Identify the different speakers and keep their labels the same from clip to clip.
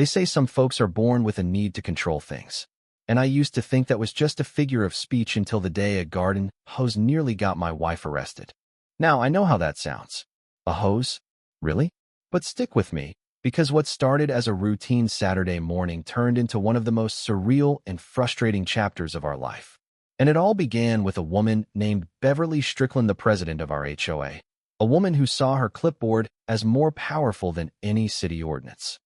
Speaker 1: They say some folks are born with a need to control things. And I used to think that was just a figure of speech until the day a garden hose nearly got my wife arrested. Now I know how that sounds. A hose? Really? But stick with me, because what started as a routine Saturday morning turned into one of the most surreal and frustrating chapters of our life. And it all began with a woman named Beverly Strickland, the president of our HOA, a woman who saw her clipboard as more powerful than any city ordinance.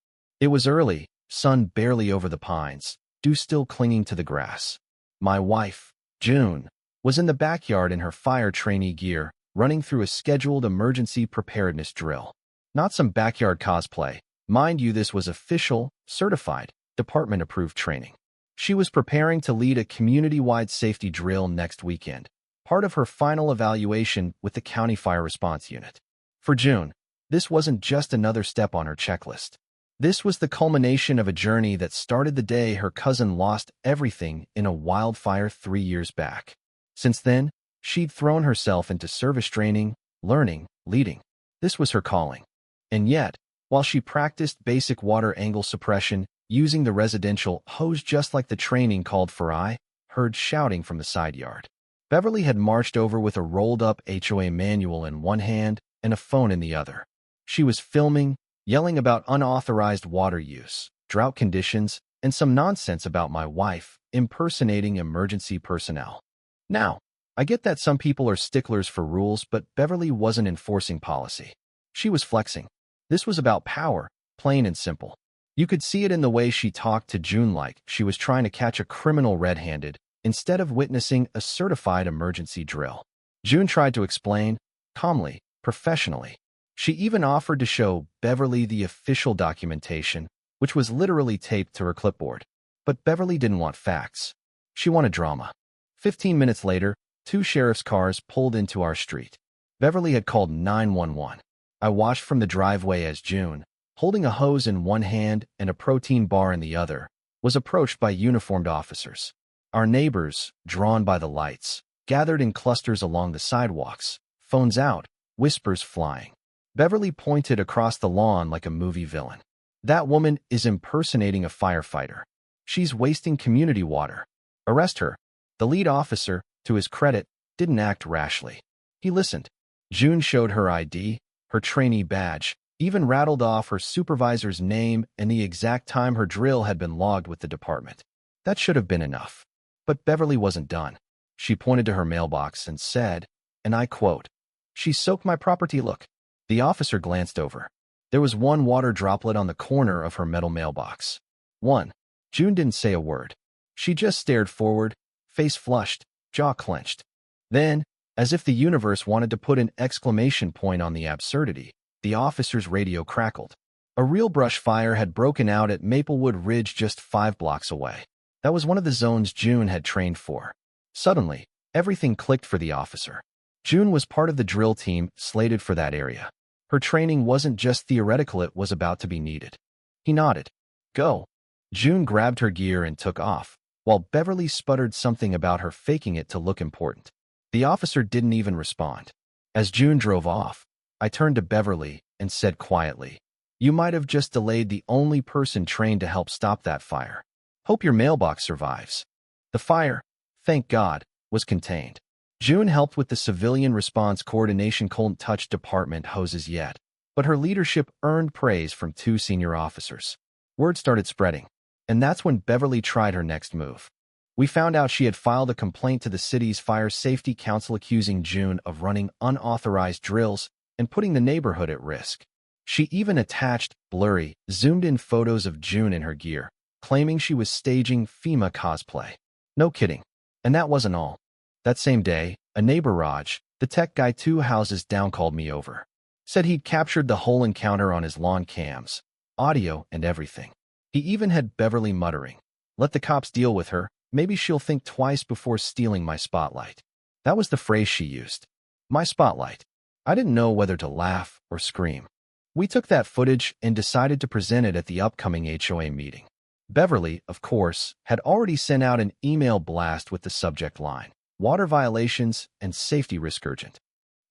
Speaker 1: It was early, sun barely over the pines, dew still clinging to the grass. My wife, June, was in the backyard in her fire trainee gear, running through a scheduled emergency preparedness drill. Not some backyard cosplay. Mind you, this was official, certified, department-approved training. She was preparing to lead a community-wide safety drill next weekend, part of her final evaluation with the County Fire Response Unit. For June, this wasn't just another step on her checklist. This was the culmination of a journey that started the day her cousin lost everything in a wildfire 3 years back. Since then, she'd thrown herself into service training, learning, leading. This was her calling. And yet, while she practiced basic water angle suppression using the residential hose just like the training called for, I heard shouting from the side yard. Beverly had marched over with a rolled-up HOA manual in one hand and a phone in the other. She was filming, yelling about unauthorized water use, drought conditions, and some nonsense about my wife impersonating emergency personnel. Now, I get that some people are sticklers for rules, but Beverly wasn't enforcing policy. She was flexing. This was about power, plain and simple. You could see it in the way she talked to June like she was trying to catch a criminal red-handed instead of witnessing a certified emergency drill. June tried to explain, calmly, professionally. She even offered to show Beverly the official documentation, which was literally taped to her clipboard. But Beverly didn't want facts. She wanted drama. 15 minutes later, 2 sheriff's cars pulled into our street. Beverly had called 911. I watched from the driveway as June, holding a hose in one hand and a protein bar in the other, was approached by uniformed officers. Our neighbors, drawn by the lights, gathered in clusters along the sidewalks, phones out, whispers flying. Beverly pointed across the lawn like a movie villain. That woman is impersonating a firefighter. She's wasting community water. Arrest her. The lead officer, to his credit, didn't act rashly. He listened. June showed her ID, her trainee badge, even rattled off her supervisor's name and the exact time her drill had been logged with the department. That should have been enough. But Beverly wasn't done. She pointed to her mailbox and said, and I quote, "She soaked my property, look." The officer glanced over. There was one water droplet on the corner of her metal mailbox. One. June didn't say a word. She just stared forward, face flushed, jaw clenched. Then, as if the universe wanted to put an exclamation point on the absurdity, the officer's radio crackled. A real brush fire had broken out at Maplewood Ridge just 5 blocks away. That was one of the zones June had trained for. Suddenly, everything clicked for the officer. June was part of the drill team slated for that area. Her training wasn't just theoretical, it was about to be needed. He nodded. Go. June grabbed her gear and took off, while Beverly sputtered something about her faking it to look important. The officer didn't even respond. As June drove off, I turned to Beverly and said quietly, "You might have just delayed the only person trained to help stop that fire. Hope your mailbox survives." The fire, thank God, was contained. June helped with the civilian response coordination, couldn't touch department hoses yet, but her leadership earned praise from 2 senior officers. Word started spreading, and that's when Beverly tried her next move. We found out she had filed a complaint to the city's Fire Safety Council accusing June of running unauthorized drills and putting the neighborhood at risk. She even attached blurry, zoomed-in photos of June in her gear, claiming she was staging FEMA cosplay. No kidding. And that wasn't all. That same day, a neighbor, Raj, the tech guy 2 houses down, called me over. Said he'd captured the whole encounter on his lawn cams, audio and everything. He even had Beverly muttering, "Let the cops deal with her. Maybe she'll think twice before stealing my spotlight." That was the phrase she used. My spotlight. I didn't know whether to laugh or scream. We took that footage and decided to present it at the upcoming HOA meeting. Beverly, of course, had already sent out an email blast with the subject line, "Water violations and safety risk urgent."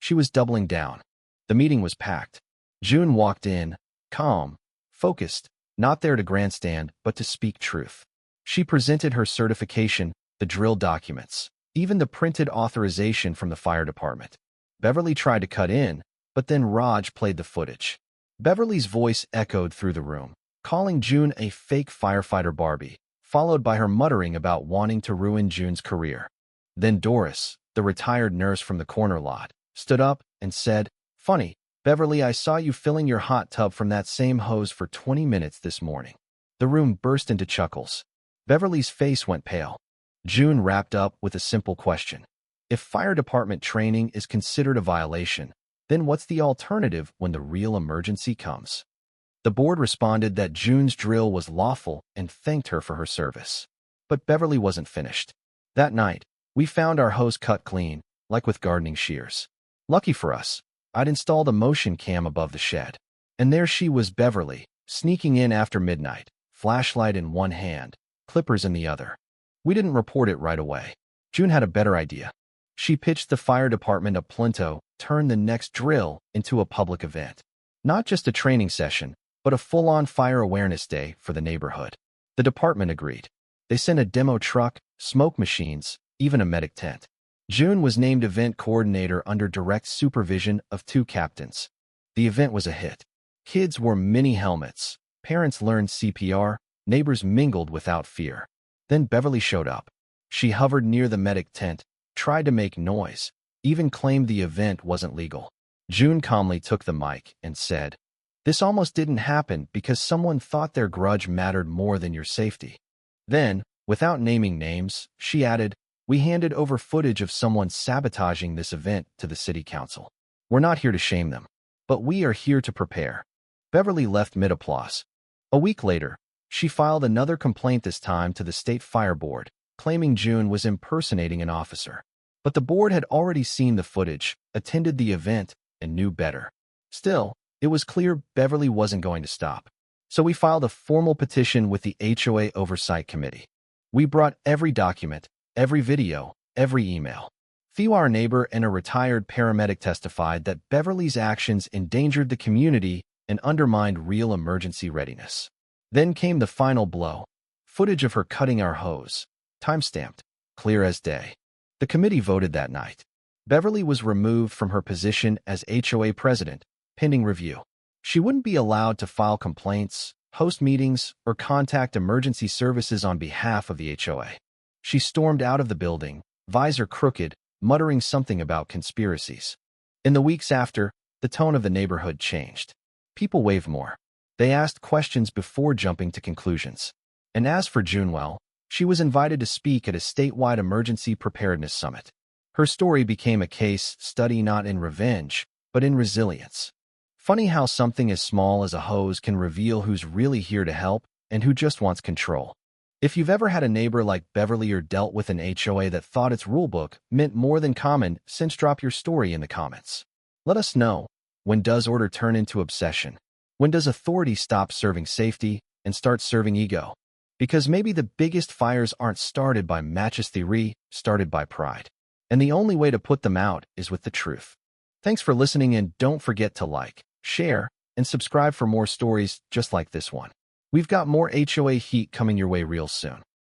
Speaker 1: She was doubling down. The meeting was packed. June walked in, calm, focused, not there to grandstand, but to speak truth. She presented her certification, the Dril documents, even the printed authorization from the fire department. Beverly tried to cut in, but then Raj played the footage. Beverly's voice echoed through the room, calling June a fake firefighter Barbie, followed by her muttering about wanting to ruin June's career. Then Doris, the retired nurse from the corner lot, stood up and said, "Funny, Beverly, I saw you filling your hot tub from that same hose for 20 minutes this morning." The room burst into chuckles. Beverly's face went pale. June wrapped up with a simple question. If fire department training is considered a violation, then what's the alternative when the real emergency comes? The board responded that June's drill was lawful and thanked her for her service. But Beverly wasn't finished. That night, we found our hose cut clean, like with gardening shears. Lucky for us, I'd installed a motion cam above the shed. And there she was, Beverly, sneaking in after midnight, flashlight in one hand, clippers in the other. We didn't report it right away. June had a better idea. She pitched the fire department a plinto, turned the next drill into a public event. Not just a training session, but a full-on fire awareness day for the neighborhood. The department agreed. They sent a demo truck, smoke machines, even a medic tent. June was named event coordinator under direct supervision of 2 captains. The event was a hit. Kids wore mini helmets, parents learned CPR, neighbors mingled without fear. Then Beverly showed up. She hovered near the medic tent, tried to make noise, even claimed the event wasn't legal. June calmly took the mic and said, "This almost didn't happen because someone thought their grudge mattered more than your safety." Then, without naming names, she added, "We handed over footage of someone sabotaging this event to the city council. We're not here to shame them, but we are here to prepare." Beverly left mid-applause. A week later, she filed another complaint, this time to the state fire board, claiming June was impersonating an officer. But the board had already seen the footage, attended the event, and knew better. Still, it was clear Beverly wasn't going to stop. So we filed a formal petition with the HOA Oversight Committee. We brought every document, every video, every email. Theo, our neighbor and a retired paramedic, testified that Beverly's actions endangered the community and undermined real emergency readiness. Then came the final blow. Footage of her cutting our hose. Timestamped. Clear as day. The committee voted that night. Beverly was removed from her position as HOA president, pending review. She wouldn't be allowed to file complaints, host meetings, or contact emergency services on behalf of the HOA. She stormed out of the building, visor crooked, muttering something about conspiracies. In the weeks after, the tone of the neighborhood changed. People waved more. They asked questions before jumping to conclusions. And as for June, well, she was invited to speak at a statewide emergency preparedness summit. Her story became a case study not in revenge, but in resilience. Funny how something as small as a hose can reveal who's really here to help and who just wants control. If you've ever had a neighbor like Beverly or dealt with an HOA that thought its rulebook meant more than common sense, drop your story in the comments. Let us know. When does order turn into obsession? When does authority stop serving safety and start serving ego? Because maybe the biggest fires aren't started by matches theory, started by pride. And the only way to put them out is with the truth. Thanks for listening, and don't forget to like, share, and subscribe for more stories just like this one. We've got more HOA heat coming your way real soon.